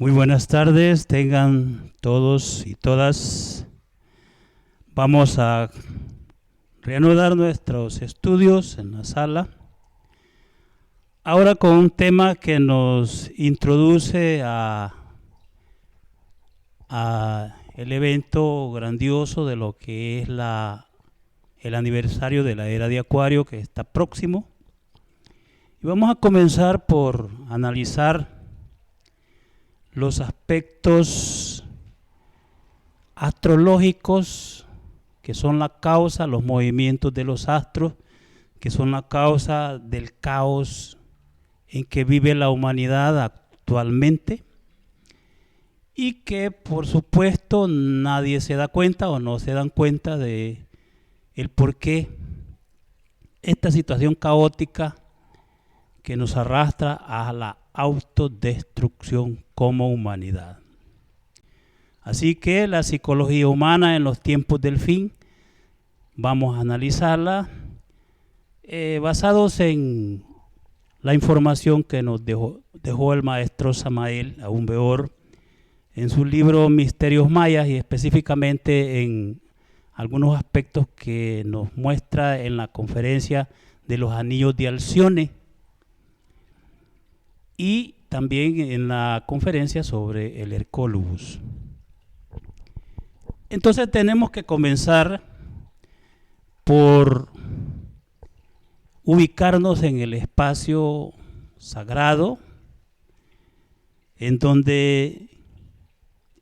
Muy buenas tardes, tengan todos y todas. Vamos a reanudar nuestros estudios en la sala. Ahora con un tema que nos introduce a el evento grandioso de lo que es el aniversario de la era de Acuario, que está próximo. Y vamos a comenzar por analizar los aspectos astrológicos que son la causa, los movimientos de los astros, que son la causa del caos en que vive la humanidad actualmente y que por supuesto nadie se da cuenta o no se dan cuenta de el por qué esta situación caótica que nos arrastra a la autodestrucción como humanidad. Así que la psicología humana en los tiempos del fin, vamos a analizarla basados en la información que nos dejó el maestro Samael Aún Weor en su libro Misterios Mayas y específicamente en algunos aspectos que nos muestra en la conferencia de los anillos de Alcione y también en la conferencia sobre el Hercólogos. Entonces tenemos que comenzar por ubicarnos en el espacio sagrado en donde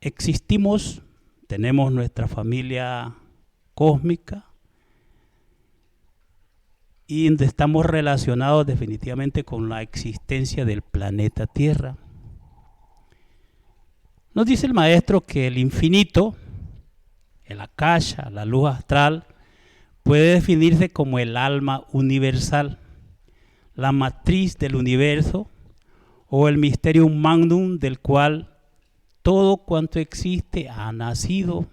existimos, tenemos nuestra familia cósmica y donde estamos relacionados definitivamente con la existencia del planeta Tierra. Nos dice el maestro que el infinito, el akasha, la luz astral, puede definirse como el alma universal, la matriz del universo o el mysterium magnum del cual todo cuanto existe ha nacido.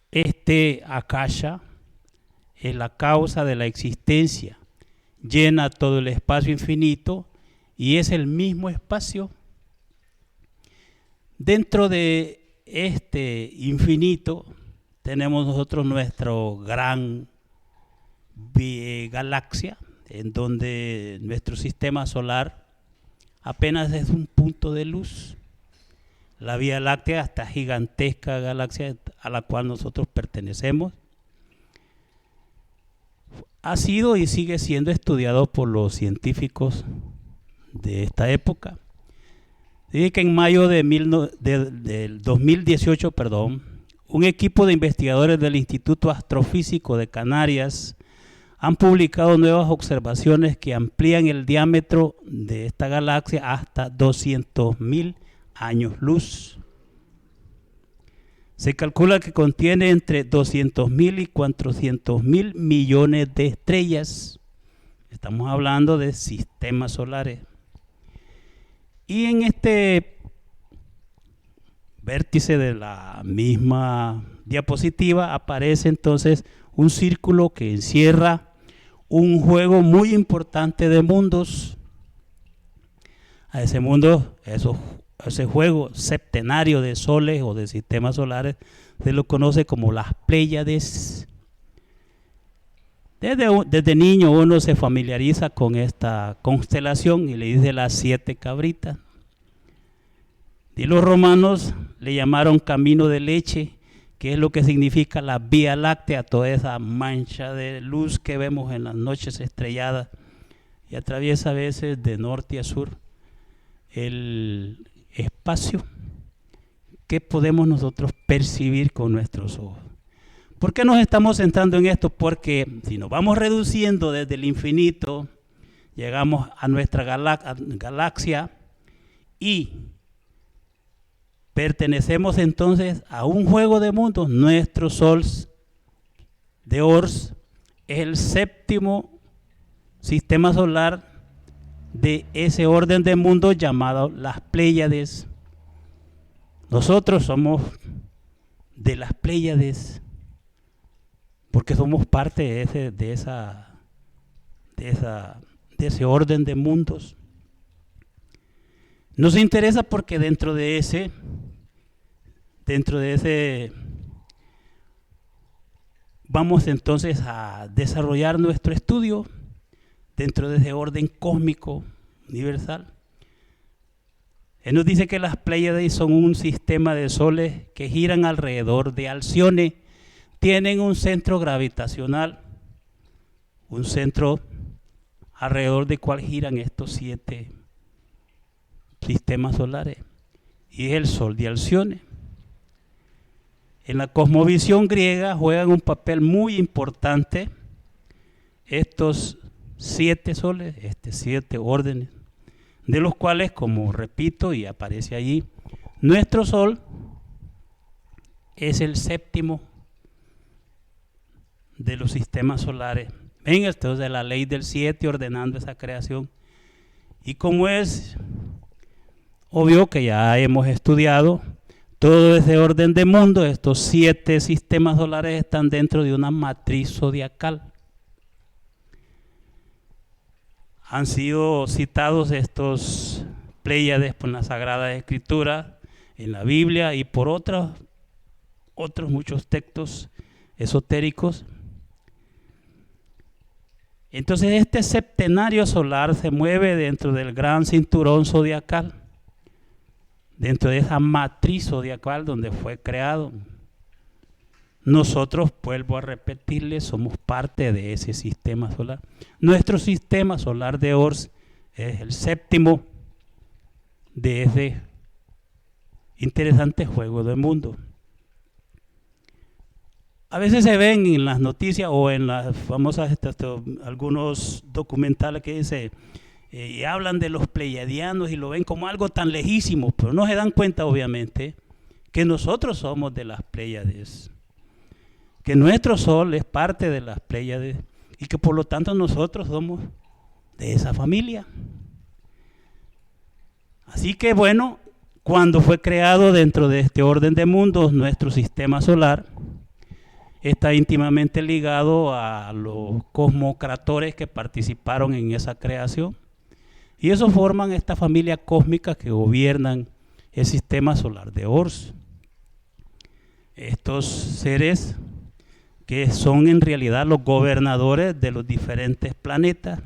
Este akasha es la causa de la existencia, llena todo el espacio infinito y es el mismo espacio. Dentro de este infinito tenemos nosotros nuestro gran galaxia, en donde nuestro sistema solar apenas es un punto de luz. La Vía Láctea, esta gigantesca galaxia a la cual nosotros pertenecemos, ha sido y sigue siendo estudiado por los científicos de esta época. Dice que en mayo del 2018, un equipo de investigadores del Instituto Astrofísico de Canarias han publicado nuevas observaciones que amplían el diámetro de esta galaxia hasta 200.000 años luz. Se calcula que contiene entre 200.000 y 400.000 millones de estrellas. Estamos hablando de sistemas solares. Y en este vértice de la misma diapositiva aparece entonces un círculo que encierra un juego muy importante de mundos. A ese mundo, ese juego septenario de soles o de sistemas solares, se lo conoce como las Pléyades. Desde niño uno se familiariza con esta constelación y le dice las 7 cabritas. Y los romanos le llamaron camino de leche, que es lo que significa la Vía Láctea, toda esa mancha de luz que vemos en las noches estrelladas y atraviesa a veces de norte a sur el espacio que podemos nosotros percibir con nuestros ojos. ¿Por qué nos estamos centrando en esto? Porque si nos vamos reduciendo desde el infinito, llegamos a nuestra galaxia y pertenecemos entonces a un juego de mundos. Nuestro Sol de Ors es el séptimo sistema solar de ese orden de mundos llamado las Pléyades. Nosotros somos de las Pléyades porque somos parte de ese orden de mundos. Nos interesa porque dentro de ese vamos entonces a desarrollar nuestro estudio dentro de ese orden cósmico universal. Él nos dice que las Pléyades son un sistema de soles que giran alrededor de Alcione. Tienen un centro gravitacional, un centro alrededor del cual giran estos 7 sistemas solares. Y es el Sol de Alcione. En la cosmovisión griega juegan un papel muy importante estos 7 soles, 7 órdenes, de los cuales, como repito y aparece allí, nuestro Sol es el séptimo de los sistemas solares. Ven, esto es de la ley del 7 ordenando esa creación. Y como es obvio que ya hemos estudiado todo ese orden de mundo, estos 7 sistemas solares están dentro de una matriz zodiacal. Han sido citados estos Pléyades por la Sagrada Escritura, en la Biblia y por otros muchos textos esotéricos. Entonces este septenario solar se mueve dentro del gran cinturón zodiacal, dentro de esa matriz zodiacal donde fue creado. Nosotros, vuelvo a repetirles, somos parte de ese sistema solar. Nuestro sistema solar de Ors es el séptimo de ese interesante juego del mundo. A veces se ven en las noticias o en las famosas, algunos documentales que dice, y hablan de los pleiadianos y lo ven como algo tan lejísimo, pero no se dan cuenta obviamente que nosotros somos de las Pléyades, que nuestro Sol es parte de las Pléyades y que por lo tanto nosotros somos de esa familia. Así que bueno, cuando fue creado dentro de este orden de mundos nuestro sistema solar, está íntimamente ligado a los cosmocratores que participaron en esa creación. Y eso forman esta familia cósmica que gobiernan el sistema solar de Ors. Estos seres que son en realidad los gobernadores de los diferentes planetas.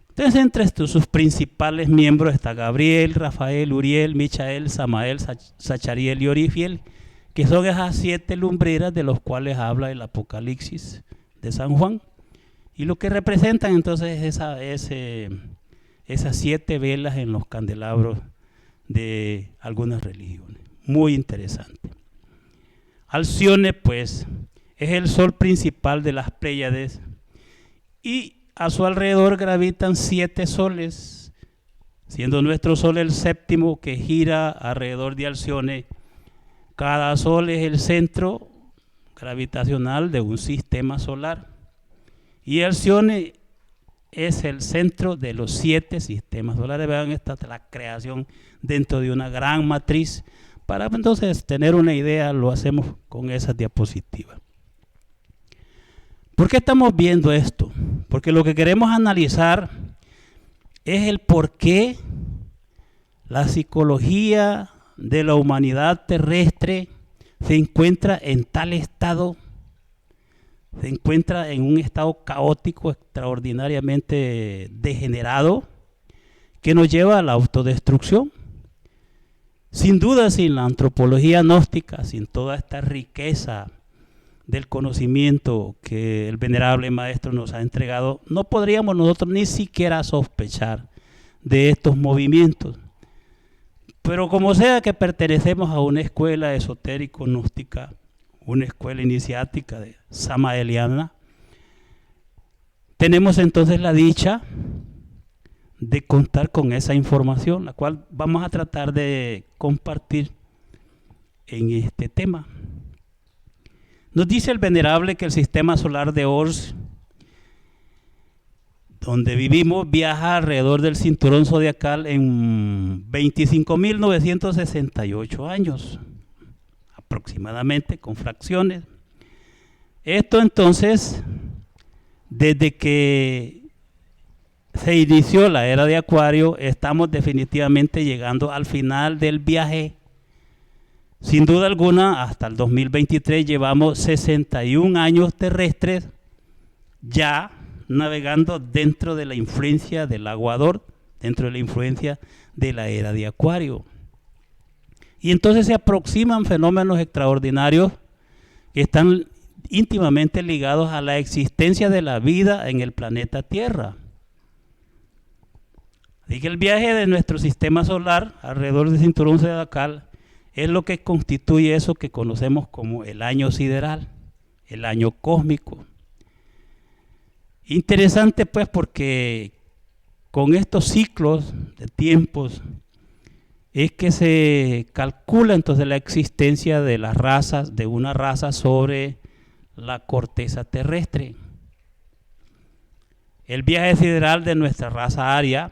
Entonces, entre sus principales miembros está Gabriel, Rafael, Uriel, Michael, Samael, Zachariel y Orifiel, que son esas 7 lumbreras de los cuales habla el Apocalipsis de San Juan. Y lo que representan entonces esas 7 velas en los candelabros de algunas religiones. Muy interesante. Alcione, pues, es el sol principal de las Pléyades y a su alrededor gravitan 7 soles, siendo nuestro sol el séptimo que gira alrededor de Alcione. Cada sol es el centro gravitacional de un sistema solar y Alcione es el centro de los 7 sistemas solares. Vean, esta es la creación dentro de una gran matriz. Para entonces tener una idea, lo hacemos con esa diapositiva. ¿Por qué estamos viendo esto? Porque lo que queremos analizar es el por qué la psicología de la humanidad terrestre se encuentra en tal estado, se encuentra en un estado caótico, extraordinariamente degenerado, que nos lleva a la autodestrucción. Sin duda, sin la antropología gnóstica, sin toda esta riqueza del conocimiento que el venerable maestro nos ha entregado, no podríamos nosotros ni siquiera sospechar de estos movimientos. Pero como sea que pertenecemos a una escuela esotérico-gnóstica, una escuela iniciática de samaeliana, tenemos entonces la dicha de contar con esa información, la cual vamos a tratar de compartir en este tema. Nos dice el venerable que el sistema solar de Ors, donde vivimos, viaja alrededor del cinturón zodiacal en 25.968 años, aproximadamente, con fracciones. Esto entonces, desde que se inició la era de Acuario, estamos definitivamente llegando al final del viaje. Sin duda alguna, hasta el 2023 llevamos 61 años terrestres ya navegando dentro de la influencia del aguador, dentro de la influencia de la era de Acuario. Y entonces se aproximan fenómenos extraordinarios que están íntimamente ligados a la existencia de la vida en el planeta Tierra. Así que el viaje de nuestro sistema solar alrededor del cinturón zodiacal es lo que constituye eso que conocemos como el año sideral, el año cósmico. Interesante pues porque con estos ciclos de tiempos es que se calcula entonces la existencia de las razas, de una raza sobre la corteza terrestre. El viaje sideral de nuestra raza aria,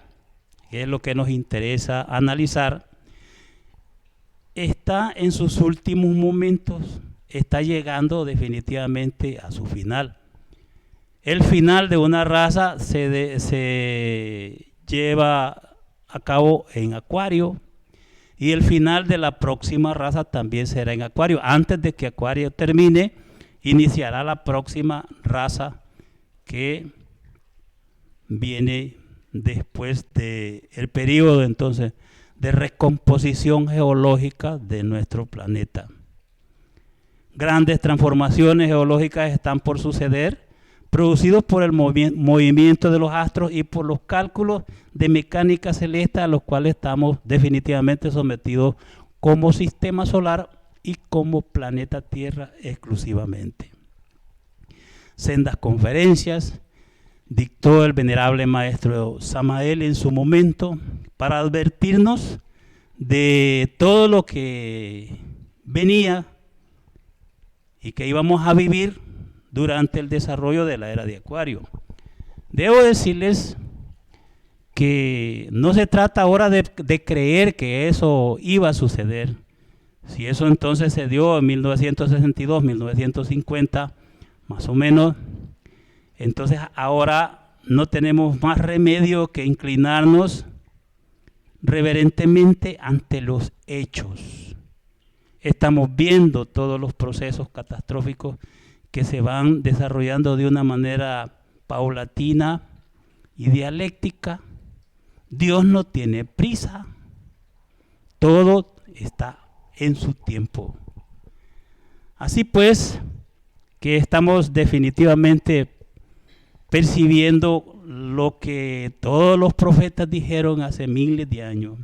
que es lo que nos interesa analizar, está en sus últimos momentos, está llegando definitivamente a su final. El final de una raza se lleva a cabo en Acuario y el final de la próxima raza también será en Acuario. Antes de que Acuario termine, iniciará la próxima raza que viene después del periodo entonces de recomposición geológica de nuestro planeta. Grandes transformaciones geológicas están por suceder, producidos por el movimiento de los astros y por los cálculos de mecánica celeste a los cuales estamos definitivamente sometidos como sistema solar y como planeta Tierra exclusivamente. Sendas conferencias dictó el venerable maestro Samael en su momento para advertirnos de todo lo que venía y que íbamos a vivir durante el desarrollo de la era de Acuario. Debo decirles que no se trata ahora de creer que eso iba a suceder. Si eso entonces se dio en 1962, 1950, más o menos, entonces ahora no tenemos más remedio que inclinarnos reverentemente ante los hechos. Estamos viendo todos los procesos catastróficos que se van desarrollando de una manera paulatina y dialéctica. Dios no tiene prisa, todo está en su tiempo. Así pues, que estamos definitivamente percibiendo lo que todos los profetas dijeron hace miles de años.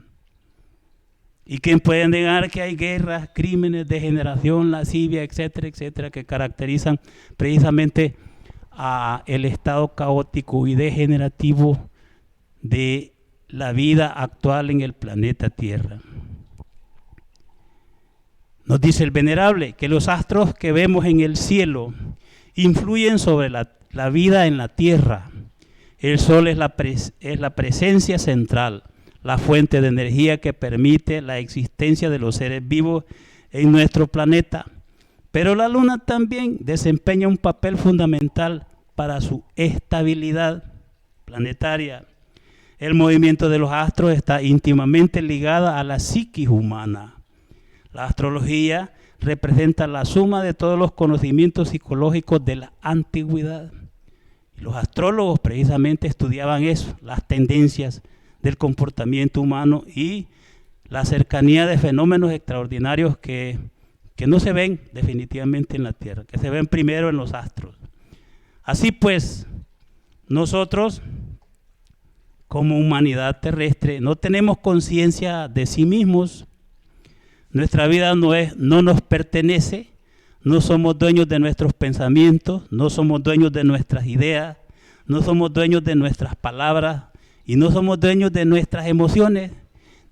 ¿Y quién puede negar que hay guerras, crímenes, degeneración, lascivia, etcétera, etcétera, que caracterizan precisamente a el estado caótico y degenerativo de la vida actual en el planeta Tierra? Nos dice el venerable que los astros que vemos en el cielo influyen sobre la vida en la Tierra. El Sol es la presencia central, la fuente de energía que permite la existencia de los seres vivos en nuestro planeta. Pero la Luna también desempeña un papel fundamental para su estabilidad planetaria. El movimiento de los astros está íntimamente ligado a la psiquis humana. La astrología representa la suma de todos los conocimientos psicológicos de la antigüedad. Y los astrólogos precisamente estudiaban eso, las tendencias del comportamiento humano y la cercanía de fenómenos extraordinarios que no se ven definitivamente en la Tierra, que se ven primero en los astros. Así pues, nosotros como humanidad terrestre no tenemos conciencia de sí mismos. Nuestra vida no nos pertenece, no somos dueños de nuestros pensamientos, no somos dueños de nuestras ideas, no somos dueños de nuestras palabras y no somos dueños de nuestras emociones.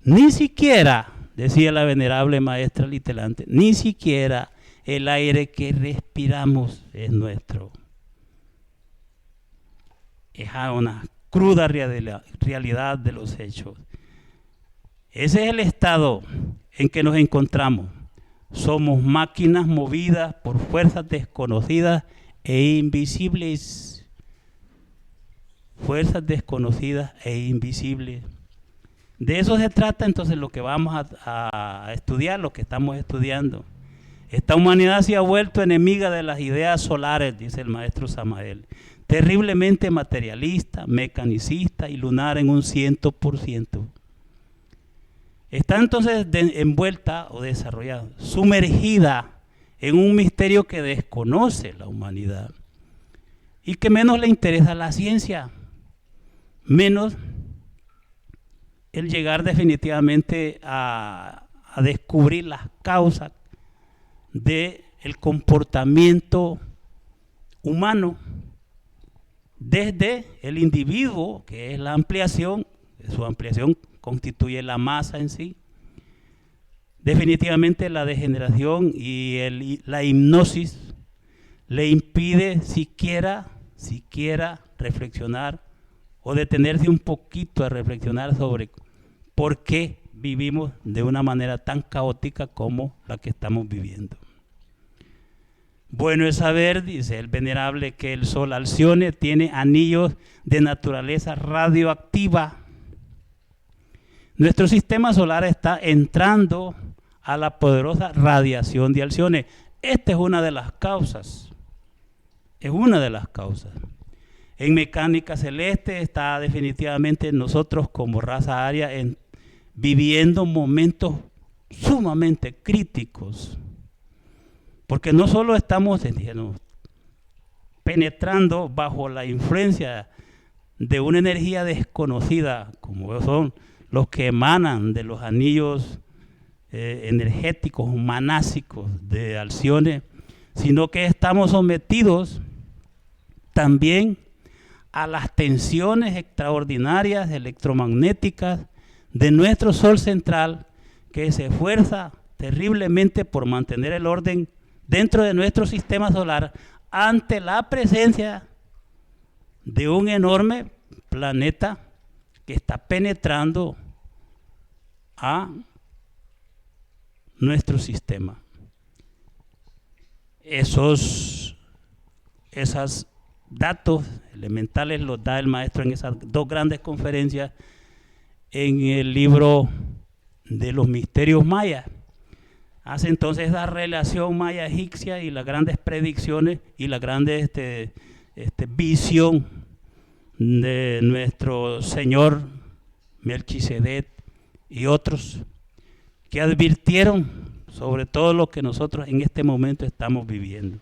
Ni siquiera, decía la venerable maestra Litelante, ni siquiera el aire que respiramos es nuestro. Es una cruda realidad de los hechos. Ese es el estado en que nos encontramos. Somos máquinas movidas por fuerzas desconocidas e invisibles. fuerzas desconocidas e invisibles. De eso se trata entonces lo que vamos a estudiar, lo que estamos estudiando. Esta humanidad se ha vuelto enemiga de las ideas solares, dice el maestro Samael. Terriblemente materialista, mecanicista y lunar en un 100%. Está entonces envuelta o desarrollada, sumergida en un misterio que desconoce la humanidad y que menos le interesa la ciencia, menos el llegar definitivamente a descubrir las causas del comportamiento humano desde el individuo, que es la ampliación, su ampliación constituye la masa en sí. Definitivamente la degeneración y la hipnosis le impide siquiera reflexionar o detenerse un poquito a reflexionar sobre por qué vivimos de una manera tan caótica como la que estamos viviendo. Bueno es saber, dice el venerable, que el Sol Alcione tiene anillos de naturaleza radioactiva. Nuestro sistema solar está entrando a la poderosa radiación de Alcione. Esta es una de las causas. Es una de las causas. En mecánica celeste está definitivamente nosotros como raza aria viviendo momentos sumamente críticos. Porque no solo estamos penetrando bajo la influencia de una energía desconocida, como son los que emanan de los anillos energéticos manásicos de Alcione, sino que estamos sometidos también a las tensiones extraordinarias electromagnéticas de nuestro Sol central, que se esfuerza terriblemente por mantener el orden dentro de nuestro sistema solar ante la presencia de un enorme planeta que está penetrando a nuestro sistema. Esos datos elementales los da el maestro en esas dos grandes conferencias en el libro de los misterios mayas. Hace entonces la relación maya-egipcia y las grandes predicciones y la grande visión de nuestro Señor Melquisedec y otros que advirtieron sobre todo lo que nosotros en este momento estamos viviendo.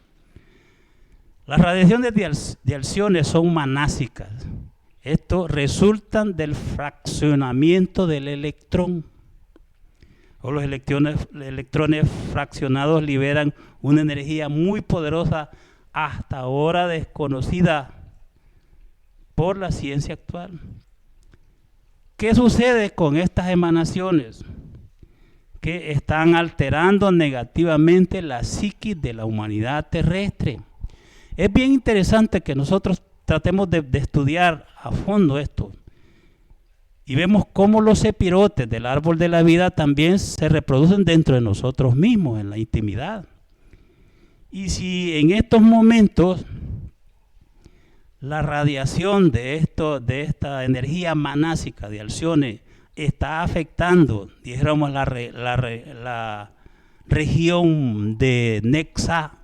Las radiaciones de Alcione son manásicas. Esto resultan del fraccionamiento del electrón. O los electrones fraccionados liberan una energía muy poderosa, hasta ahora desconocida por la ciencia actual. ¿Qué sucede con estas emanaciones? Que están alterando negativamente la psiquis de la humanidad terrestre. Es bien interesante que nosotros tratemos de estudiar a fondo esto. Y vemos cómo los cepirotes del árbol de la vida también se reproducen dentro de nosotros mismos, en la intimidad. Y si en estos momentos la radiación de esta energía manásica de Alcione está afectando, dijéramos, la región de Nexa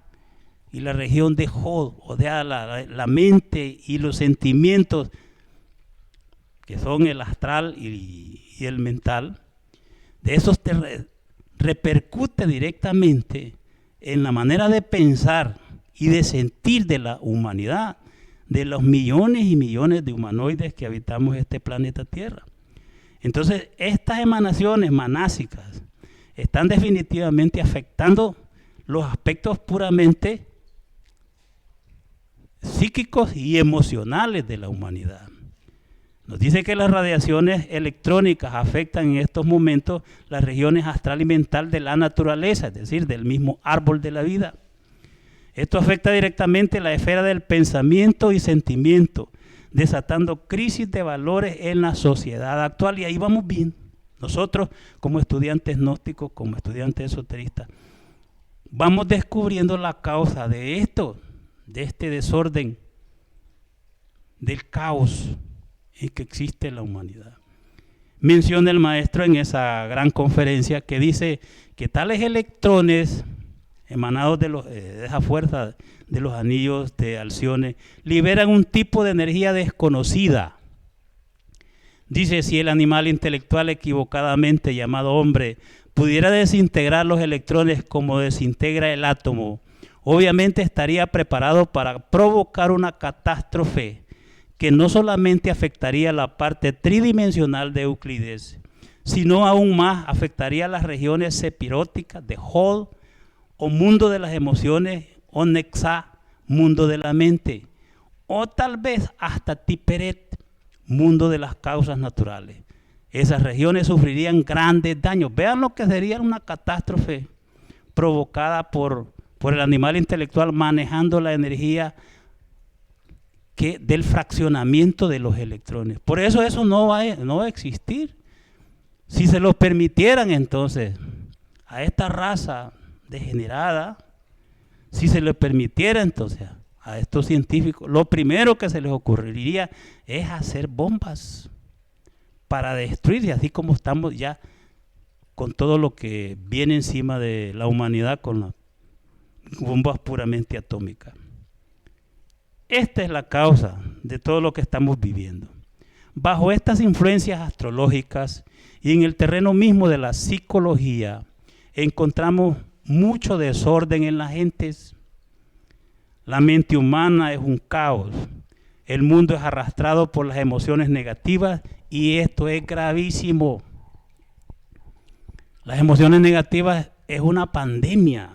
y la región de Jod, o sea, la mente y los sentimientos, que son el astral y el mental, de esos repercute directamente en la manera de pensar y de sentir de la humanidad, de los millones y millones de humanoides que habitamos este planeta Tierra. Entonces, estas emanaciones manásicas están definitivamente afectando los aspectos puramente psíquicos y emocionales de la humanidad. Nos dice que las radiaciones electrónicas afectan en estos momentos las regiones astral y mental de la naturaleza, es decir, del mismo árbol de la vida. Esto afecta directamente la esfera del pensamiento y sentimiento, desatando crisis de valores en la sociedad actual. Y ahí vamos bien. Nosotros, como estudiantes gnósticos, como estudiantes esoteristas, vamos descubriendo la causa de esto, de este desorden del caos en que existe la humanidad. Menciona el maestro en esa gran conferencia que dice que tales electrones emanados de esa fuerza de los anillos de Alcione liberan un tipo de energía desconocida. Dice, si el animal intelectual equivocadamente llamado hombre pudiera desintegrar los electrones como desintegra el átomo, obviamente estaría preparado para provocar una catástrofe que no solamente afectaría la parte tridimensional de Euclides, sino aún más afectaría las regiones sepiróticas de Hall o mundo de las emociones o Nexá, mundo de la mente, o tal vez hasta Tiperet, mundo de las causas naturales. Esas regiones sufrirían grandes daños. Vean lo que sería una catástrofe provocada por el animal intelectual manejando la energía del fraccionamiento de los electrones. Por eso no va a existir. Si se lo permitieran entonces a esta raza degenerada, si se le permitiera entonces a estos científicos, lo primero que se les ocurriría es hacer bombas para destruirse, así como estamos ya con todo lo que viene encima de la humanidad con las bombas puramente atómicas. Esta es la causa de todo lo que estamos viviendo. Bajo estas influencias astrológicas y en el terreno mismo de la psicología, encontramos mucho desorden en las gentes. La mente humana es un caos. El mundo es arrastrado por las emociones negativas y esto es gravísimo. Las emociones negativas es una pandemia,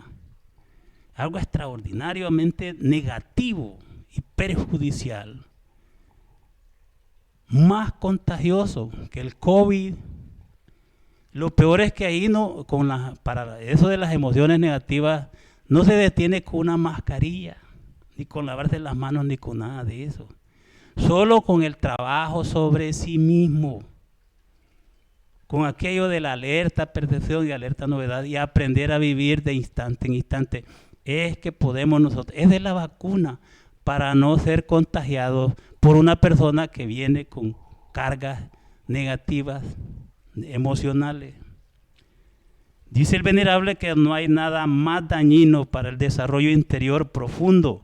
algo extraordinariamente negativo y perjudicial, más contagioso que el COVID. Lo peor es que ahí para eso de las emociones negativas no se detiene con una mascarilla, ni con lavarse las manos, ni con nada de eso. Solo con el trabajo sobre sí mismo, con aquello de la alerta percepción y alerta novedad y aprender a vivir de instante en instante, es que podemos nosotros, es de la vacuna, para no ser contagiados por una persona que viene con cargas negativas, emocionales. Dice el venerable que no hay nada más dañino para el desarrollo interior profundo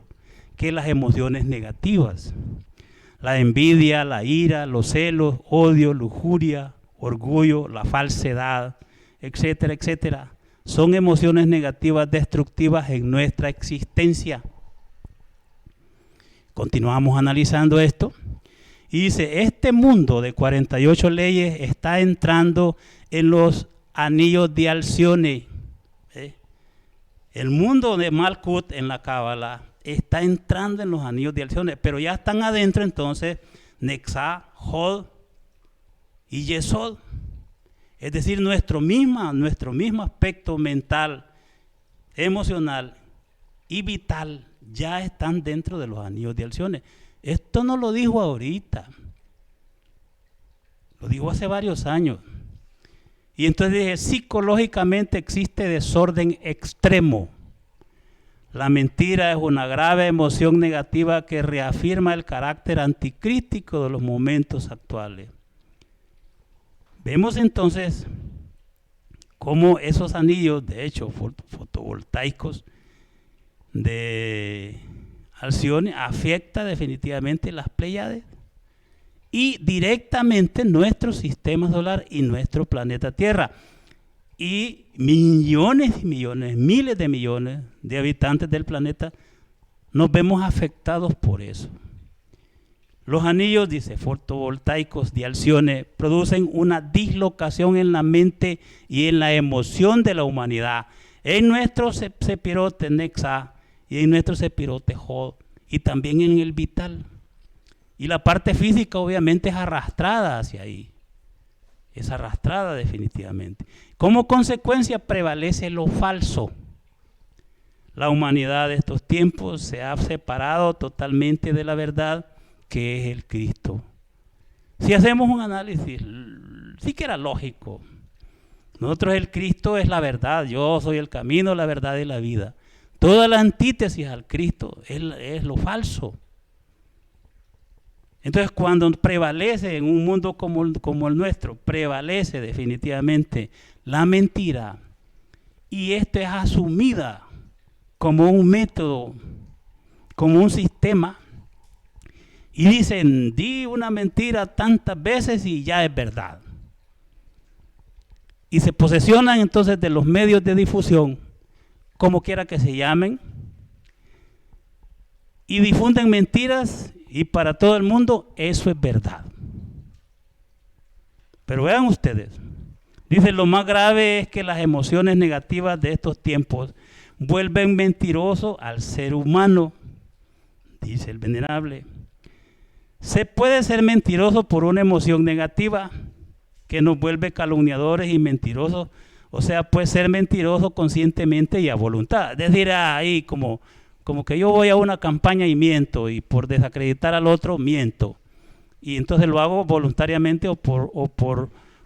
que las emociones negativas. La envidia, la ira, los celos, odio, lujuria, orgullo, la falsedad, etcétera, etcétera. Son emociones negativas destructivas en nuestra existencia. Continuamos analizando esto y dice, este mundo de 48 leyes está entrando en los anillos de Alcione. El mundo de Malkut en la Cábala está entrando en los anillos de Alcione, pero ya están adentro entonces Nexá, Hod y Yesod. Es decir, nuestro mismo aspecto mental, emocional y vital ya están dentro de los anillos de Alcione. Esto no lo dijo ahorita, lo dijo hace varios años. Y entonces dije, psicológicamente existe desorden extremo. La mentira es una grave emoción negativa que reafirma el carácter anticrítico de los momentos actuales. Vemos entonces cómo esos anillos, de hecho fotovoltaicos, de Alcione afecta definitivamente las Pléyades y directamente nuestro sistema solar y nuestro planeta Tierra. Y millones y millones, miles de millones de habitantes del planeta nos vemos afectados por eso. Los anillos, dice, fotovoltaicos de Alcione producen una dislocación en la mente y en la emoción de la humanidad. En nuestro sepirote Nexá y en nuestro sepirote Hod y también en el vital. Y la parte física obviamente es arrastrada hacia ahí. Es arrastrada definitivamente. Como consecuencia prevalece lo falso. La humanidad de estos tiempos se ha separado totalmente de la verdad que es el Cristo. Si hacemos un análisis siquiera lógico, nosotros el Cristo es la verdad, yo soy el camino, la verdad y la vida. Toda la antítesis al Cristo es lo falso. Entonces, cuando prevalece en un mundo como el nuestro, prevalece definitivamente la mentira, y esto es asumida como un método, como un sistema, y dicen, di una mentira tantas veces y ya es verdad. Y se posesionan entonces de los medios de difusión, como quiera que se llamen, y difunden mentiras, y para todo el mundo eso es verdad. Pero vean ustedes, dice, lo más grave es que las emociones negativas de estos tiempos vuelven mentiroso al ser humano, dice el venerable. Se puede ser mentiroso por una emoción negativa que nos vuelve calumniadores y mentirosos. O sea, puede ser mentiroso conscientemente y a voluntad. Es decir, ahí como que yo voy a una campaña y miento, y por desacreditar al otro miento. Y entonces lo hago voluntariamente o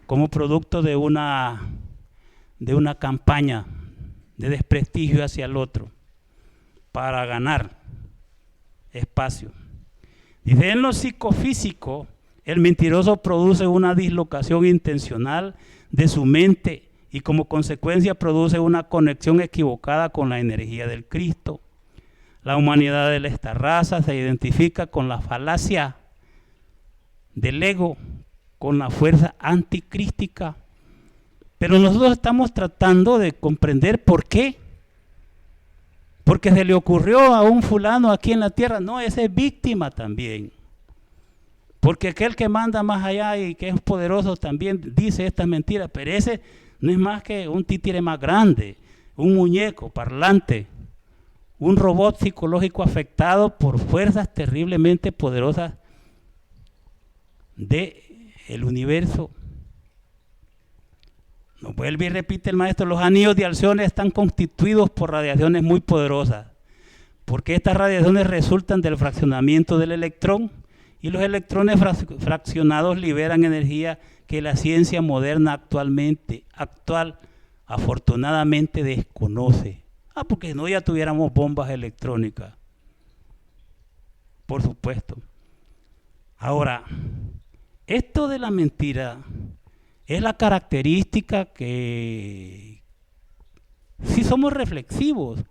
como producto de una campaña de desprestigio hacia el otro para ganar espacio. Dice, en lo psicofísico, el mentiroso produce una dislocación intencional de su mente y como consecuencia produce una conexión equivocada con la energía del Cristo. La humanidad de esta raza se identifica con la falacia del ego, con la fuerza anticrística. Pero nosotros estamos tratando de comprender por qué. Porque se le ocurrió a un fulano aquí en la tierra. No, ese es víctima también. Porque aquel que manda más allá y que es poderoso también dice estas mentiras. Pero ese no es más que un títere más grande, un muñeco parlante, un robot psicológico afectado por fuerzas terriblemente poderosas del universo. Nos vuelve y repite el maestro, los anillos de Alcione están constituidos por radiaciones muy poderosas, porque estas radiaciones resultan del fraccionamiento del electrón, y los electrones fraccionados liberan energía que la ciencia moderna actual afortunadamente desconoce. Porque si no ya tuviéramos bombas electrónicas, por supuesto. Ahora, esto de la mentira es la característica que, si somos reflexivos,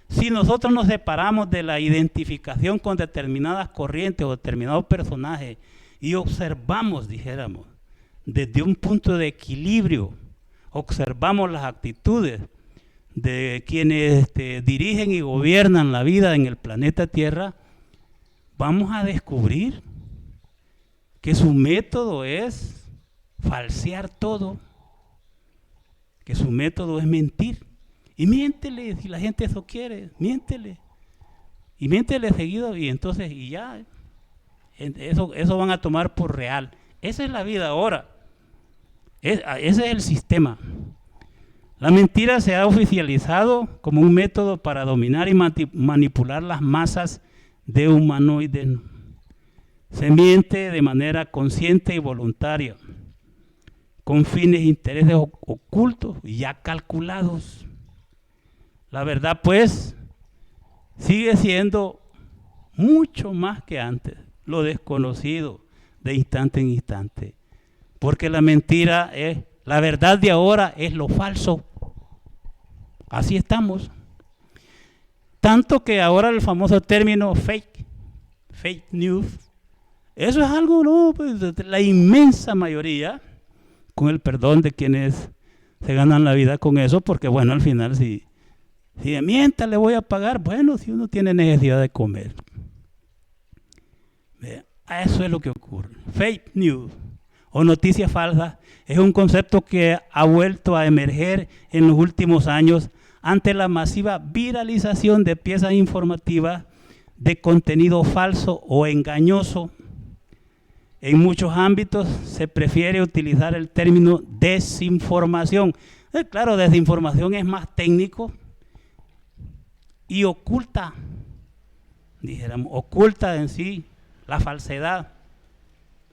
si nosotros nos separamos de la identificación con determinadas corrientes o determinados personajes y observamos, dijéramos, desde un punto de equilibrio, observamos las actitudes de quienes dirigen y gobiernan la vida en el planeta Tierra, vamos a descubrir que su método es falsear todo, que su método es mentir. Y miéntele, si la gente eso quiere, miéntele. Y miéntele seguido, y entonces, y ya, eso van a tomar por real. Esa es la vida ahora. Ese es el sistema. La mentira se ha oficializado como un método para dominar y manipular las masas de humanoides. Se miente de manera consciente y voluntaria, con fines e intereses ocultos y ya calculados. La verdad, pues, sigue siendo mucho más que antes, lo desconocido de instante en instante. Porque la mentira es, la verdad de ahora es lo falso. Así estamos. Tanto que ahora el famoso término fake news, eso es algo, no, pues, la inmensa mayoría, con el perdón de quienes se ganan la vida con eso, porque bueno, al final si de mienta le voy a pagar, bueno, si uno tiene necesidad de comer. Eso es lo que ocurre. Fake news o noticias falsas es un concepto que ha vuelto a emerger en los últimos años ante la masiva viralización de piezas informativas de contenido falso o engañoso. En muchos ámbitos se prefiere utilizar el término desinformación. Claro, desinformación es más técnico y oculta, dijéramos, oculta en sí la falsedad,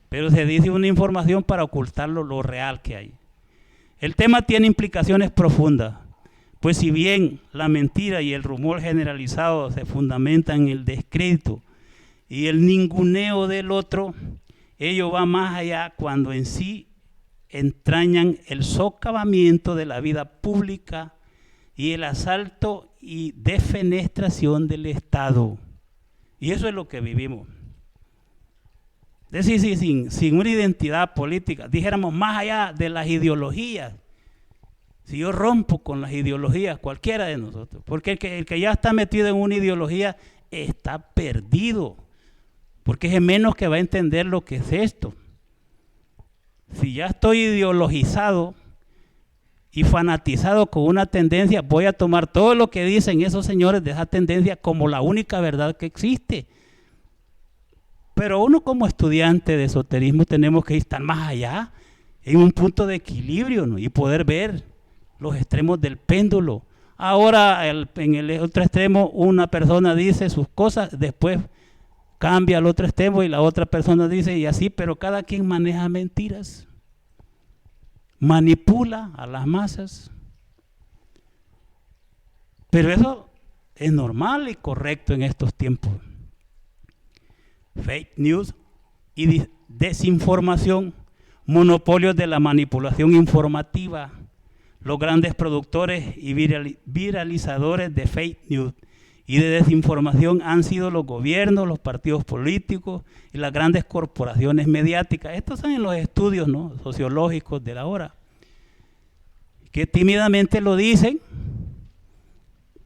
pero se dice una información para ocultar lo real que hay. El tema tiene implicaciones profundas, pues si bien la mentira y el rumor generalizado se fundamentan en el descrédito y el ninguneo del otro, ello va más allá cuando en sí entrañan el socavamiento de la vida pública y el asalto y defenestración del Estado. Y eso es lo que vivimos. Es decir, sin una identidad política, dijéramos más allá de las ideologías. Si yo rompo con las ideologías, cualquiera de nosotros, porque el que ya está metido en una ideología está perdido, porque es el menos que va a entender lo que es esto. Si ya estoy ideologizado y fanatizado con una tendencia, voy a tomar todo lo que dicen esos señores de esa tendencia como la única verdad que existe. Pero uno como estudiante de esoterismo tenemos que estar más allá, en un punto de equilibrio, ¿no? Y poder ver los extremos del péndulo. Ahora en el otro extremo una persona dice sus cosas, después cambia al otro extremo y la otra persona dice y así, pero cada quien maneja mentiras, manipula a las masas. Pero eso es normal y correcto en estos tiempos. Fake news y desinformación, monopolios de la manipulación informativa, los grandes productores y viralizadores de fake news y de desinformación han sido los gobiernos, los partidos políticos y las grandes corporaciones mediáticas. Estos son los estudios, ¿no?, sociológicos de la hora, que tímidamente lo dicen,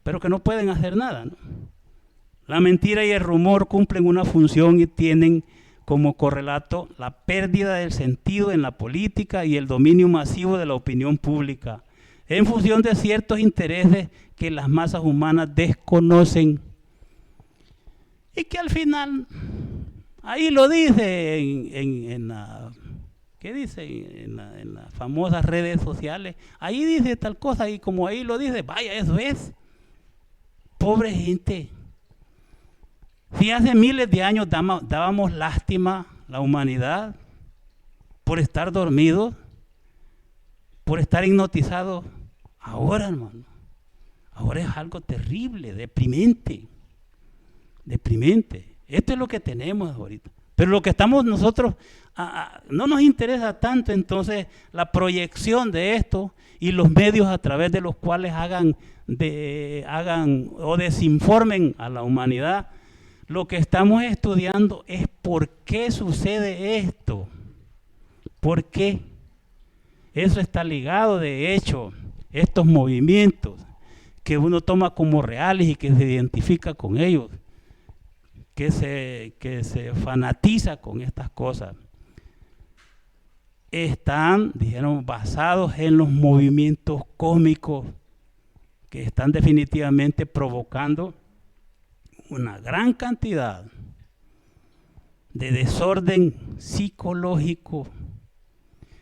pero que no pueden hacer nada, ¿no? La mentira y el rumor cumplen una función y tienen como correlato la pérdida del sentido en la política y el dominio masivo de la opinión pública, en función de ciertos intereses que las masas humanas desconocen y que al final, ahí lo dice en las famosas redes sociales, ahí dice tal cosa y como ahí lo dice, vaya, eso es. Pobre gente. Si hace miles de años dábamos lástima a la humanidad por estar dormidos, por estar hipnotizados, ahora, hermano, ahora es algo terrible, deprimente. Esto es lo que tenemos ahorita. Pero lo que estamos nosotros, no nos interesa tanto entonces la proyección de esto y los medios a través de los cuales hagan o desinformen a la humanidad. Lo que estamos estudiando es por qué sucede esto. ¿Por qué? Eso está ligado, de hecho, estos movimientos que uno toma como reales y que se identifica con ellos, que se fanatiza con estas cosas, están, dijeron, basados en los movimientos cósmicos que están definitivamente provocando una gran cantidad de desorden psicológico.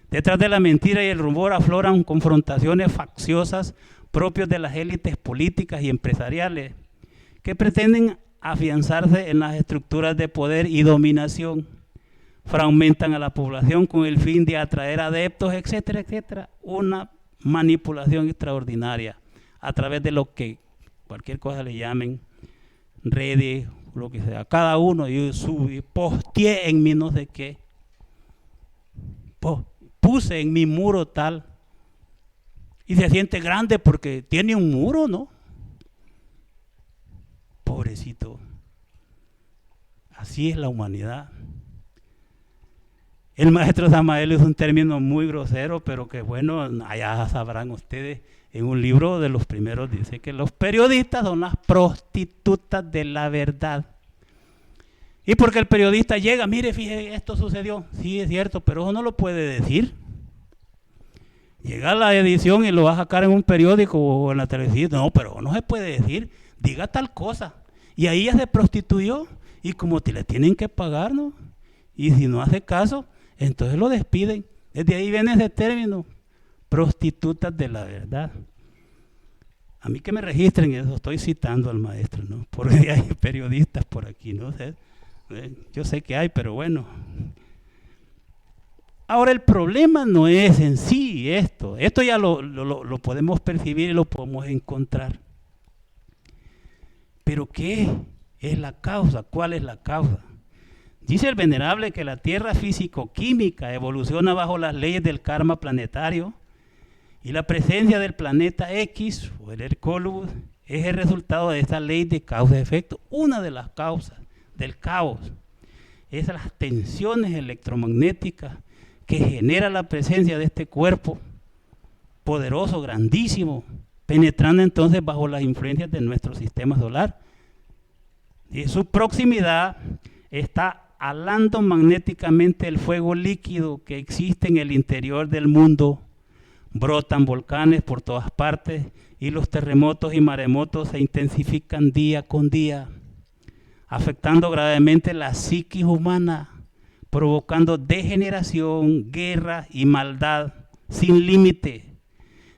Detrás de la mentira y el rumor afloran confrontaciones facciosas propias de las élites políticas y empresariales que pretenden afianzarse en las estructuras de poder y dominación, fragmentan a la población con el fin de atraer adeptos, etcétera, etcétera. Una manipulación extraordinaria a través de lo que cualquier cosa le llamen redes, lo que sea. Cada uno, yo posteé en mi no sé qué, puse en mi muro tal, y se siente grande porque tiene un muro, ¿no? Pobrecito. Así es la humanidad. El maestro Samael es un término muy grosero, pero que bueno, allá sabrán ustedes, en un libro de los primeros dice que los periodistas son las prostitutas de la verdad. Y porque el periodista llega, mire, fíjese, esto sucedió, sí es cierto, pero eso no lo puede decir. Llega a la edición y lo va a sacar en un periódico o en la televisión, no, pero no se puede decir, diga tal cosa. Y ahí ya se prostituyó y como te le tienen que pagar, ¿no? Y si no hace caso, entonces lo despiden. Desde ahí viene ese término, prostitutas de la verdad. A mí que me registren eso, estoy citando al maestro, ¿no? Porque hay periodistas por aquí, ¿no? Yo sé que hay, pero bueno. Ahora el problema no es en sí esto ya lo podemos percibir y lo podemos encontrar. Pero ¿qué es la causa? ¿Cuál es la causa? Dice el venerable que la Tierra físico-química evoluciona bajo las leyes del karma planetario y la presencia del planeta X o el Hercólogos es el resultado de esta ley de causa-efecto. Una de las causas del caos es las tensiones electromagnéticas que genera la presencia de este cuerpo poderoso, grandísimo, penetrando entonces bajo las influencias de nuestro sistema solar. Y su proximidad está alando magnéticamente el fuego líquido que existe en el interior del mundo. Brotan volcanes por todas partes y los terremotos y maremotos se intensifican día con día, afectando gravemente la psiquis humana, provocando degeneración, guerra y maldad sin límite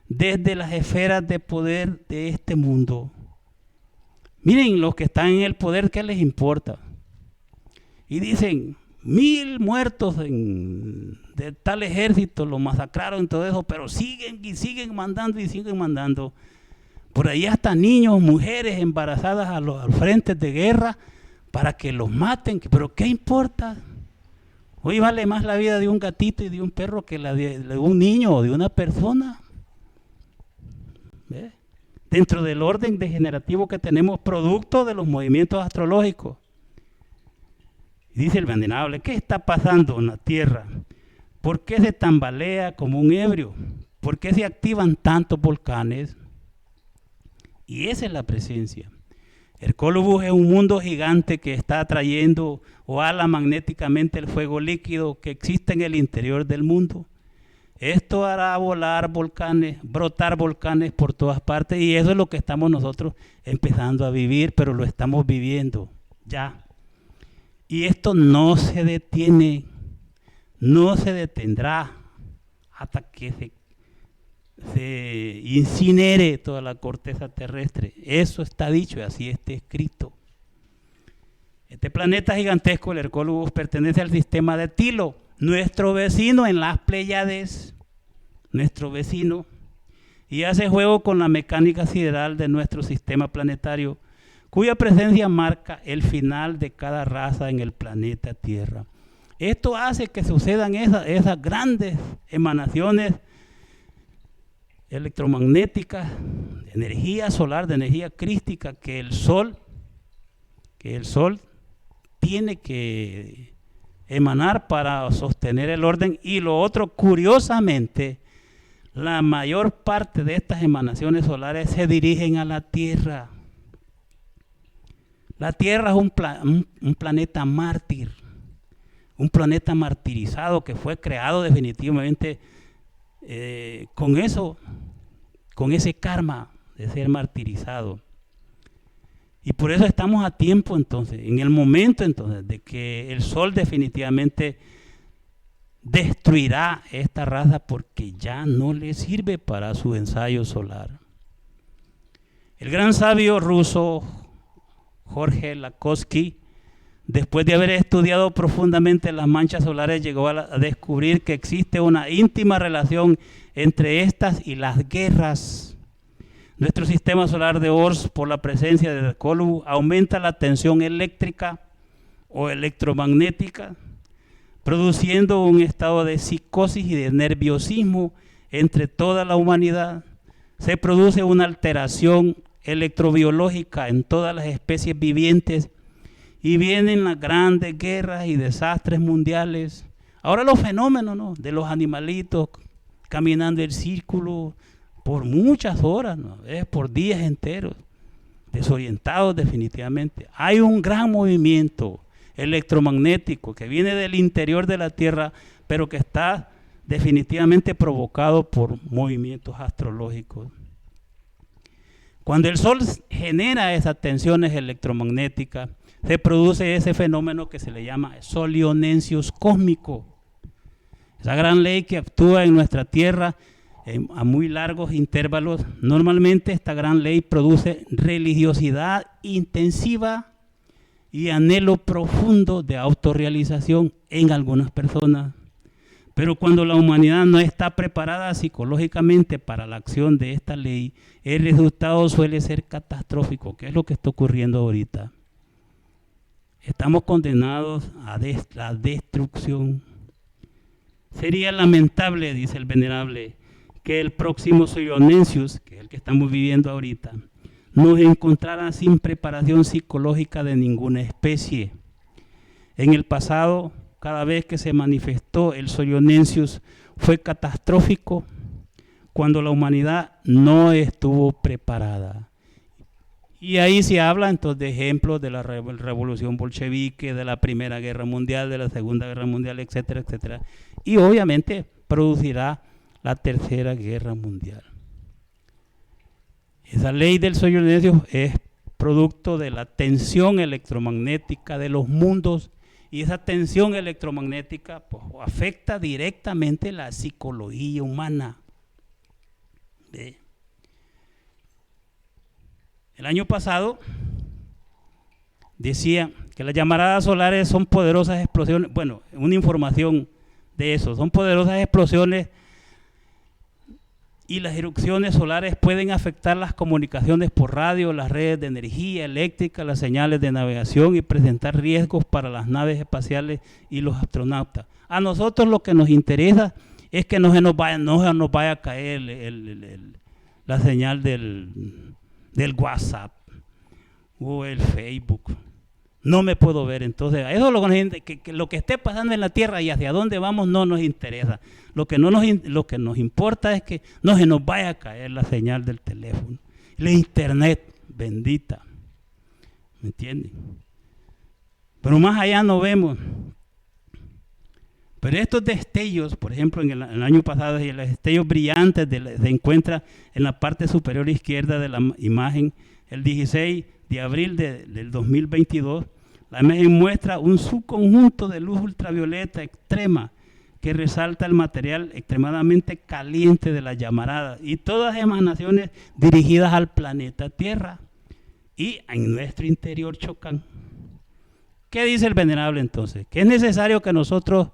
desde las esferas de poder de este mundo. Miren, los que están en el poder, ¿qué les importa? Y dicen, 1000 muertos de tal ejército, lo masacraron y todo eso, pero siguen y siguen mandando y siguen mandando. Por ahí hasta niños, mujeres embarazadas a los frentes de guerra para que los maten, pero ¿qué importa? Hoy vale más la vida de un gatito y de un perro que la de un niño o de una persona. ¿Ve? Dentro del orden degenerativo que tenemos, producto de los movimientos astrológicos. Dice el venerable, ¿qué está pasando en la Tierra? ¿Por qué se tambalea como un ebrio? ¿Por qué se activan tantos volcanes? Y esa es la presencia. Hercólogos es un mundo gigante que está atrayendo o ala magnéticamente el fuego líquido que existe en el interior del mundo. Esto hará volar volcanes, brotar volcanes por todas partes, y eso es lo que estamos nosotros empezando a vivir, pero lo estamos viviendo ya. Y esto no se detiene, no se detendrá hasta que se incinere toda la corteza terrestre. Eso está dicho y así está escrito. Este planeta gigantesco, el Hercólogos, pertenece al sistema de Tilo, nuestro vecino en las Pléyades, nuestro vecino, y hace juego con la mecánica sideral de nuestro sistema planetario, cuya presencia marca el final de cada raza en el planeta Tierra. Esto hace que sucedan esas grandes emanaciones electromagnéticas, de energía solar, de energía crística, que el Sol tiene que emanar para sostener el orden. Y lo otro, curiosamente, la mayor parte de estas emanaciones solares se dirigen a la Tierra. La Tierra es un planeta mártir, un planeta martirizado que fue creado definitivamente con ese karma de ser martirizado. Y por eso estamos a tiempo entonces, en el momento entonces de que el Sol definitivamente destruirá esta raza porque ya no le sirve para su ensayo solar. El gran sabio ruso Jorge Lakhovsky, después de haber estudiado profundamente las manchas solares, llegó a descubrir que existe una íntima relación entre estas y las guerras. Nuestro sistema solar de Ors, por la presencia de Hercólogos, aumenta la tensión eléctrica o electromagnética, produciendo un estado de psicosis y de nerviosismo entre toda la humanidad. Se produce una alteración electrobiológica en todas las especies vivientes y vienen las grandes guerras y desastres mundiales. Ahora los fenómenos, ¿no?, de los animalitos caminando en círculo por muchas horas, ¿no?, por días enteros, desorientados definitivamente. Hay un gran movimiento electromagnético que viene del interior de la Tierra, pero que está definitivamente provocado por movimientos astrológicos. Cuando el Sol genera esas tensiones electromagnéticas, se produce ese fenómeno que se le llama solionensius cósmico. Esa gran ley que actúa en nuestra Tierra a muy largos intervalos. Normalmente esta gran ley produce religiosidad intensiva y anhelo profundo de autorrealización en algunas personas. Pero cuando la humanidad no está preparada psicológicamente para la acción de esta ley, el resultado suele ser catastrófico, que es lo que está ocurriendo ahorita. Estamos condenados a la destrucción. Sería lamentable, dice el venerable, que el próximo Soyonencius, que es el que estamos viviendo ahorita, nos encontrara sin preparación psicológica de ninguna especie. En el pasado, cada vez que se manifestó el Soyonencius fue catastrófico cuando la humanidad no estuvo preparada. Y ahí se habla entonces de ejemplos de la revolución bolchevique, de la Primera Guerra Mundial, de la Segunda Guerra Mundial, etcétera, etcétera. Y obviamente producirá la Tercera Guerra Mundial. Esa ley del Soyonencius es producto de la tensión electromagnética de los mundos, y esa tensión electromagnética pues, afecta directamente la psicología humana. ¿Ve? El año pasado decía que las llamaradas solares son poderosas explosiones, bueno, una información de eso, son poderosas explosiones y las erupciones solares pueden afectar las comunicaciones por radio, las redes de energía eléctrica, las señales de navegación y presentar riesgos para las naves espaciales y los astronautas. A nosotros lo que nos interesa es que no se nos vaya a caer la señal del WhatsApp o el Facebook. No me puedo ver. Entonces, eso es lo que esté pasando en la Tierra y hacia dónde vamos no nos interesa. Lo que nos importa es que no se nos vaya a caer la señal del teléfono. La internet bendita. ¿Me entienden? Pero más allá no vemos. Pero estos destellos, por ejemplo, en el año pasado, los destellos brillantes se encuentran en la parte superior izquierda de la imagen. El 16 de abril del 2022, la imagen muestra un subconjunto de luz ultravioleta extrema que resalta el material extremadamente caliente de la llamarada y todas emanaciones dirigidas al planeta Tierra y en nuestro interior chocan. ¿Qué dice el venerable entonces? Que es necesario que nosotros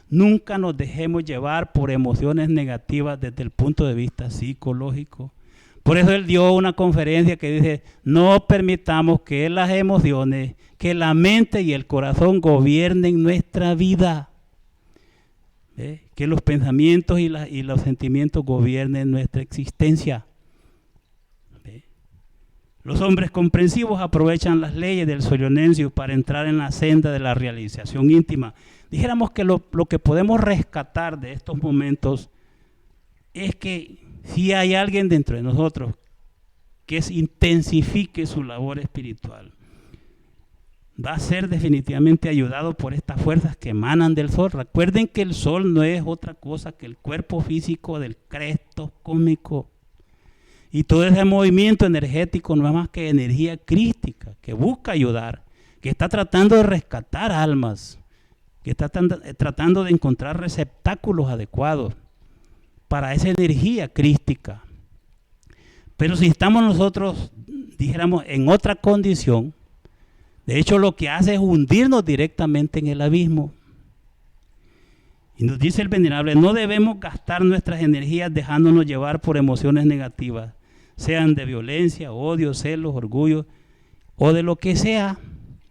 nunca nos dejemos llevar por emociones negativas desde el punto de vista psicológico. Por eso él dio una conferencia que dice, no permitamos que las emociones, que la mente y el corazón gobiernen nuestra vida. Que los pensamientos y los sentimientos gobiernen nuestra existencia. Los hombres comprensivos aprovechan las leyes del Soyonencius para entrar en la senda de la realización íntima. Dijéramos que lo que podemos rescatar de estos momentos es que si hay alguien dentro de nosotros que intensifique su labor espiritual, va a ser definitivamente ayudado por estas fuerzas que emanan del sol. Recuerden que el sol no es otra cosa que el cuerpo físico del Cristo cósmico. Y todo ese movimiento energético no es más que energía crística, que busca ayudar, que está tratando de rescatar almas, que está tratando de encontrar receptáculos adecuados para esa energía crística. Pero si estamos nosotros, dijéramos, en otra condición, de hecho lo que hace es hundirnos directamente en el abismo. Y nos dice el venerable, no debemos gastar nuestras energías dejándonos llevar por emociones negativas, sean de violencia, odio, celos, orgullo o de lo que sea,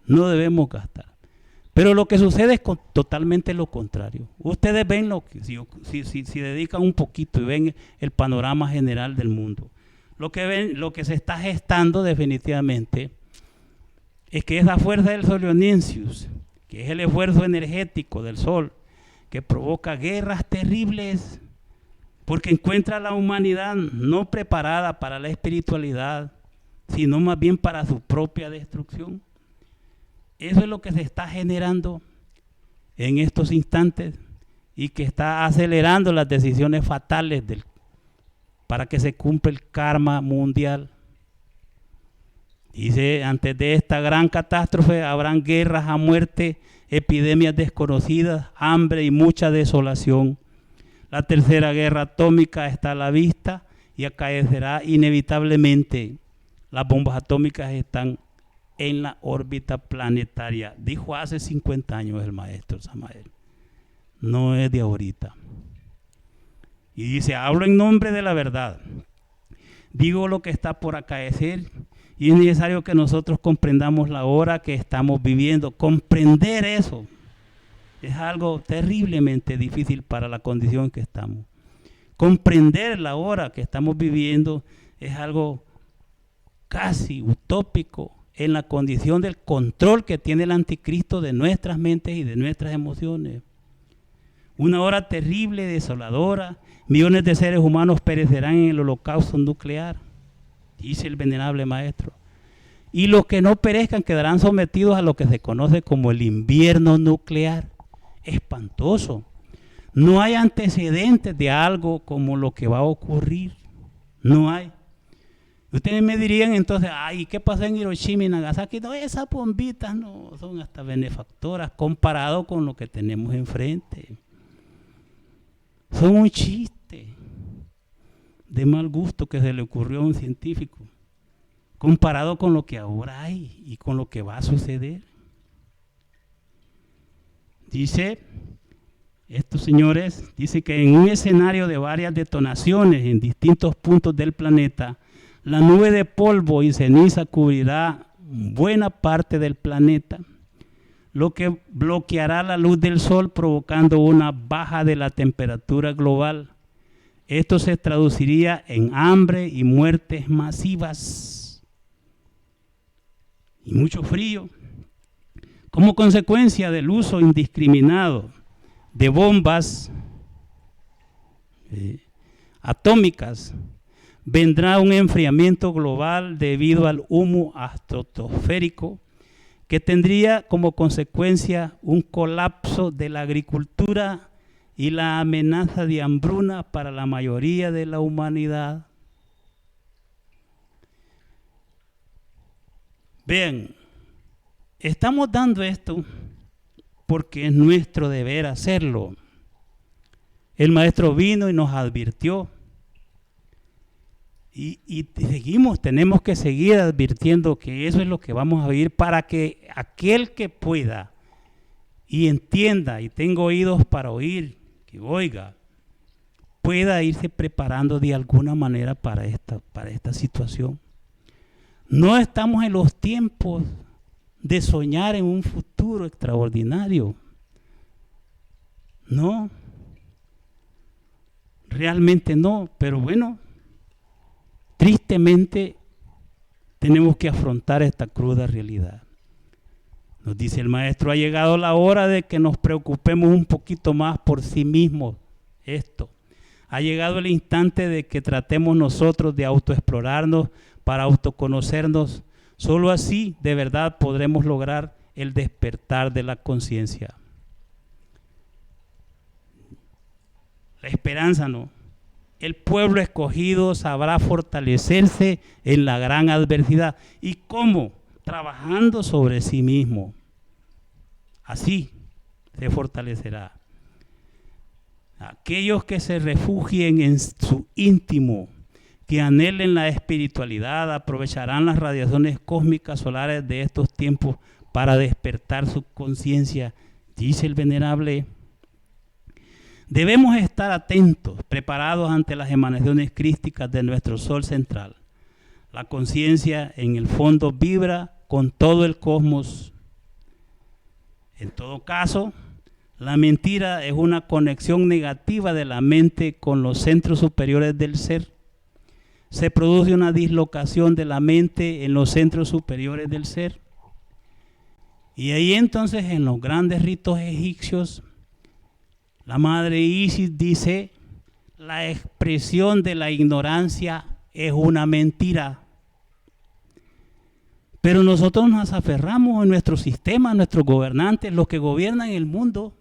no debemos gastar. Pero lo que sucede es totalmente lo contrario. Ustedes ven si dedican un poquito y ven el panorama general del mundo. Lo que se está gestando definitivamente es que esa fuerza del Soyonencius, que es el esfuerzo energético del sol, que provoca guerras terribles, porque encuentra a la humanidad no preparada para la espiritualidad, sino más bien para su propia destrucción. Eso es lo que se está generando en estos instantes y que está acelerando las decisiones fatales para que se cumpla el karma mundial. Dice, antes de esta gran catástrofe habrán guerras a muerte, epidemias desconocidas, hambre y mucha desolación. La tercera guerra atómica está a la vista y acaecerá inevitablemente. Las bombas atómicas están en la órbita planetaria. Dijo hace 50 años el maestro Samael. No es de ahorita. Y dice, hablo en nombre de la verdad. Digo lo que está por acaecer Y es necesario que nosotros comprendamos la hora que estamos viviendo. Comprender eso es algo terriblemente difícil para la condición en que estamos. Comprender la hora que estamos viviendo es algo casi utópico en la condición del control que tiene el anticristo de nuestras mentes y de nuestras emociones. Una hora terrible, desoladora. Millones de seres humanos perecerán en el holocausto nuclear, dice el venerable maestro. Y los que no perezcan quedarán sometidos a lo que se conoce como el invierno nuclear. Espantoso. No hay antecedentes de algo como lo que va a ocurrir. No hay. Ustedes me dirían entonces, ay, ¿qué pasó en Hiroshima y Nagasaki? No, esas bombitas no son hasta benefactoras comparado con lo que tenemos enfrente. Son un chiste de mal gusto que se le ocurrió a un científico, comparado con lo que ahora hay y con lo que va a suceder. Dice, estos señores, dice que en un escenario de varias detonaciones en distintos puntos del planeta, la nube de polvo y ceniza cubrirá buena parte del planeta, lo que bloqueará la luz del sol provocando una baja de la temperatura global. Esto se traduciría en hambre y muertes masivas y mucho frío. Como consecuencia del uso indiscriminado de bombas atómicas, vendrá un enfriamiento global debido al humo estratosférico que tendría como consecuencia un colapso de la agricultura y la amenaza de hambruna para la mayoría de la humanidad. Vean, estamos dando esto porque es nuestro deber hacerlo. El maestro vino y nos advirtió. Y seguimos, tenemos que seguir advirtiendo que eso es lo que vamos a vivir para que aquel que pueda y entienda y tenga oídos para oír, que oiga, pueda irse preparando de alguna manera para esta situación. No estamos en los tiempos de soñar en un futuro extraordinario. No, realmente no, pero bueno, tristemente tenemos que afrontar esta cruda realidad. Nos dice el maestro, ha llegado la hora de que nos preocupemos un poquito más por sí mismos. Ha llegado el instante de que tratemos nosotros de autoexplorarnos para autoconocernos. Solo así de verdad podremos lograr el despertar de la conciencia. La esperanza no. El pueblo escogido sabrá fortalecerse en la gran adversidad. ¿Y cómo? Trabajando sobre sí mismo. Así se fortalecerá. Aquellos que se refugien en su íntimo, que anhelen la espiritualidad, aprovecharán las radiaciones cósmicas solares de estos tiempos para despertar su conciencia, dice el venerable. Debemos estar atentos, preparados ante las emanaciones crísticas de nuestro sol central. La conciencia en el fondo vibra con todo el cosmos. En todo caso, la mentira es una conexión negativa de la mente con los centros superiores del ser. Se produce una dislocación de la mente en los centros superiores del ser. Y ahí entonces en los grandes ritos egipcios, la madre Isis dice, la expresión de la ignorancia es una mentira. Pero nosotros nos aferramos en nuestro sistema, nuestros gobernantes, los que gobiernan el mundo,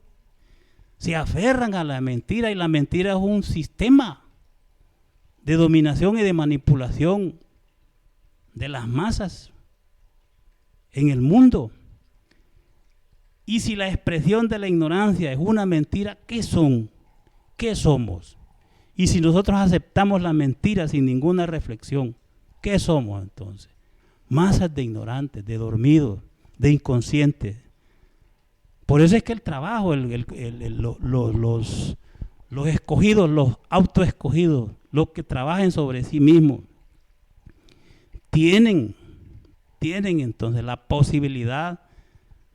se aferran a la mentira y la mentira es un sistema de dominación y de manipulación de las masas en el mundo. Y si la expresión de la ignorancia es una mentira, ¿qué son? ¿Qué somos? Y si nosotros aceptamos la mentira sin ninguna reflexión, ¿qué somos entonces? Masas de ignorantes, de dormidos, de inconscientes. Por eso es que el trabajo, los escogidos, los autoescogidos, los que trabajen sobre sí mismos, tienen tienen entonces la posibilidad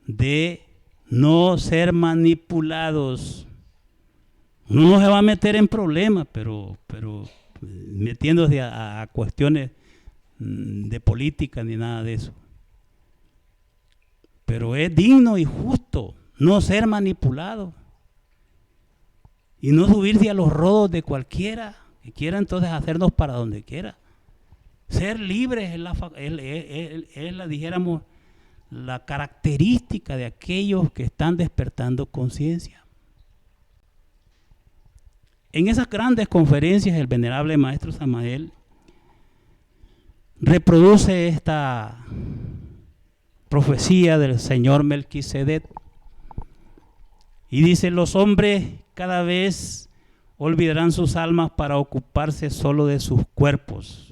de no ser manipulados. Uno no se va a meter en problemas, pero metiéndose a cuestiones de política ni nada de eso. Pero es digno y justo no ser manipulado y no subirse a los rodos de cualquiera que quiera entonces hacernos para donde quiera. Ser libres es la, dijéramos, la característica de aquellos que están despertando conciencia. En esas grandes conferencias el venerable maestro Samael reproduce esta profecía del señor Melquisedec y dice: los hombres cada vez olvidarán sus almas para ocuparse solo de sus cuerpos.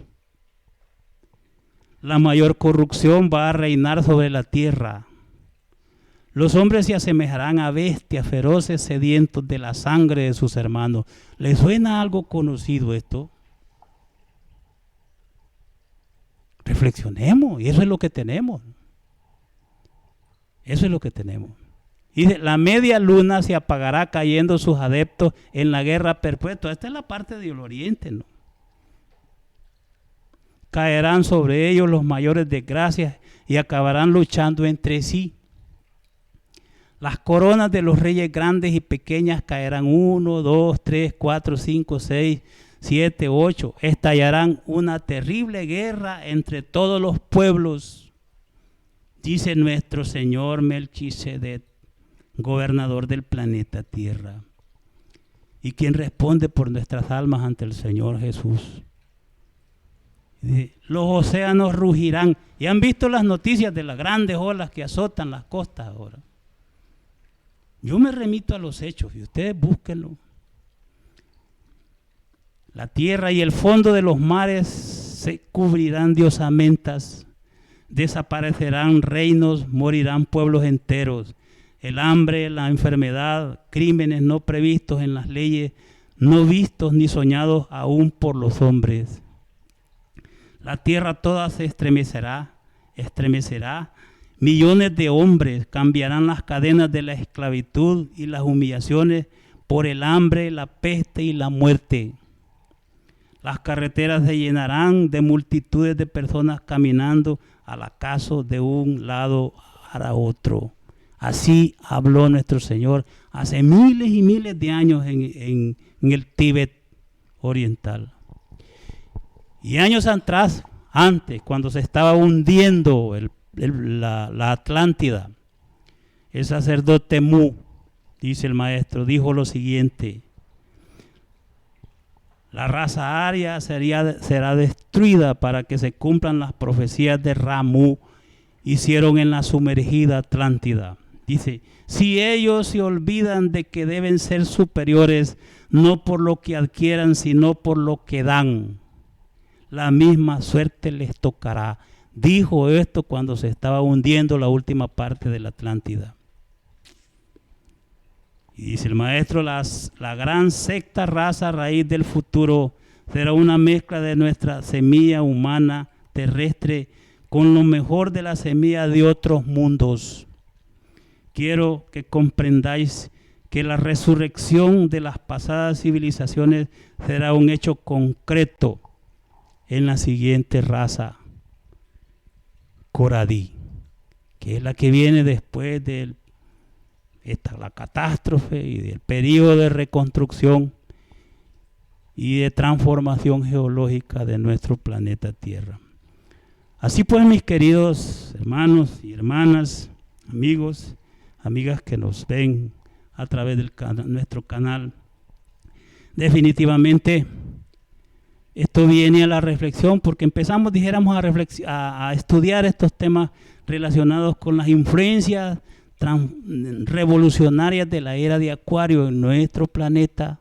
La mayor corrupción va a reinar sobre la tierra. Los hombres se asemejarán a bestias feroces sedientos de la sangre de sus hermanos. ¿Les suena algo conocido esto? Reflexionemos, y eso es lo que tenemos. Eso es lo que tenemos. Y dice: la media luna se apagará cayendo sus adeptos en la guerra perpetua. Esta es la parte del oriente, ¿no? Caerán sobre ellos los mayores desgracias y acabarán luchando entre sí. Las coronas de los reyes grandes y pequeñas caerán 1, 2, 3, 4, 5, 6, 7, 8. Estallarán una terrible guerra entre todos los pueblos, dice nuestro Señor Melquisedec, gobernador del planeta Tierra, y quien responde por nuestras almas ante el Señor Jesús. Los océanos rugirán. Y han visto las noticias de las grandes olas que azotan las costas ahora. Yo me remito a los hechos y ustedes búsquenlo. La tierra y el fondo de los mares se cubrirán de osamentas, desaparecerán reinos, morirán pueblos enteros. El hambre, la enfermedad, crímenes no previstos en las leyes, no vistos ni soñados aún por los hombres. La tierra toda se estremecerá. Millones de hombres cambiarán las cadenas de la esclavitud y las humillaciones por el hambre, la peste y la muerte. Las carreteras se llenarán de multitudes de personas caminando al acaso de un lado a otro. Así habló nuestro Señor hace miles y miles de años en el Tíbet oriental. Y años atrás, antes, cuando se estaba hundiendo la Atlántida, el sacerdote Mu, dice el maestro, dijo lo siguiente: la raza aria será destruida para que se cumplan las profecías de Ramu hicieron en la sumergida Atlántida. Dice: si ellos se olvidan de que deben ser superiores, no por lo que adquieran, sino por lo que dan, la misma suerte les tocará. Dijo esto cuando se estaba hundiendo la última parte de la Atlántida. Y dice el maestro: la gran sexta raza raíz del futuro será una mezcla de nuestra semilla humana terrestre con lo mejor de la semilla de otros mundos. Quiero que comprendáis que la resurrección de las pasadas civilizaciones será un hecho concreto en la siguiente raza, Coradí, que es la que viene después de la catástrofe y del periodo de reconstrucción y de transformación geológica de nuestro planeta Tierra. Así pues, mis queridos hermanos y hermanas, amigos, amigas que nos ven a través de nuestro canal, definitivamente esto viene a la reflexión porque empezamos, dijéramos, a estudiar estos temas relacionados con las influencias revolucionarias de la era de Acuario en nuestro planeta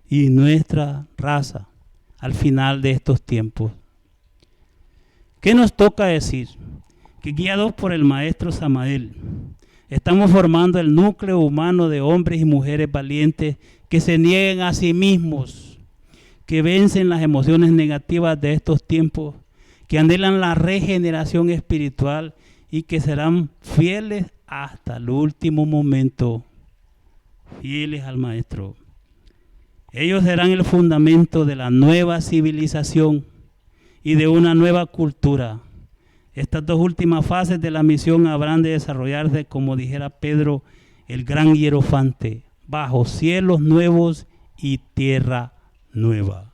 y nuestra raza al final de estos tiempos. ¿Qué nos toca decir? Que guiados por el maestro Samael, estamos formando el núcleo humano de hombres y mujeres valientes que se nieguen a sí mismos, que vencen las emociones negativas de estos tiempos, que anhelan la regeneración espiritual y que serán fieles hasta el último momento, fieles al Maestro. Ellos serán el fundamento de la nueva civilización y de una nueva cultura. Estas dos últimas fases de la misión habrán de desarrollarse, como dijera Pedro, el gran hierofante, bajo cielos nuevos y tierra nueva.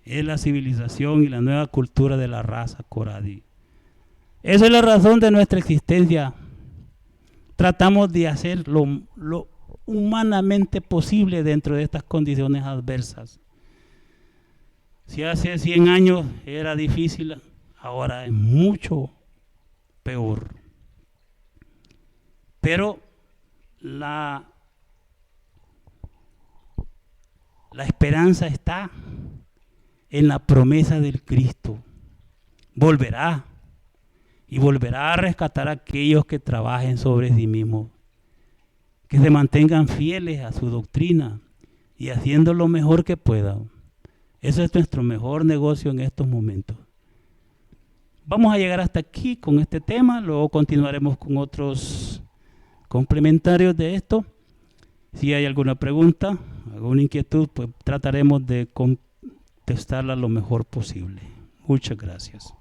Es la civilización y la nueva cultura de la raza Coradi. Esa es la razón de nuestra existencia. Tratamos de hacer lo humanamente posible dentro de estas condiciones adversas. Si hace 100 años era difícil, ahora es mucho peor. Pero la esperanza está en la promesa del Cristo. Volverá y volverá a rescatar a aquellos que trabajen sobre sí mismos, que se mantengan fieles a su doctrina y haciendo lo mejor que puedan. Eso es nuestro mejor negocio en estos momentos. Vamos a llegar hasta aquí con este tema, luego continuaremos con otros complementarios de esto. Si hay alguna pregunta, alguna inquietud, pues trataremos de contestarla lo mejor posible. Muchas gracias.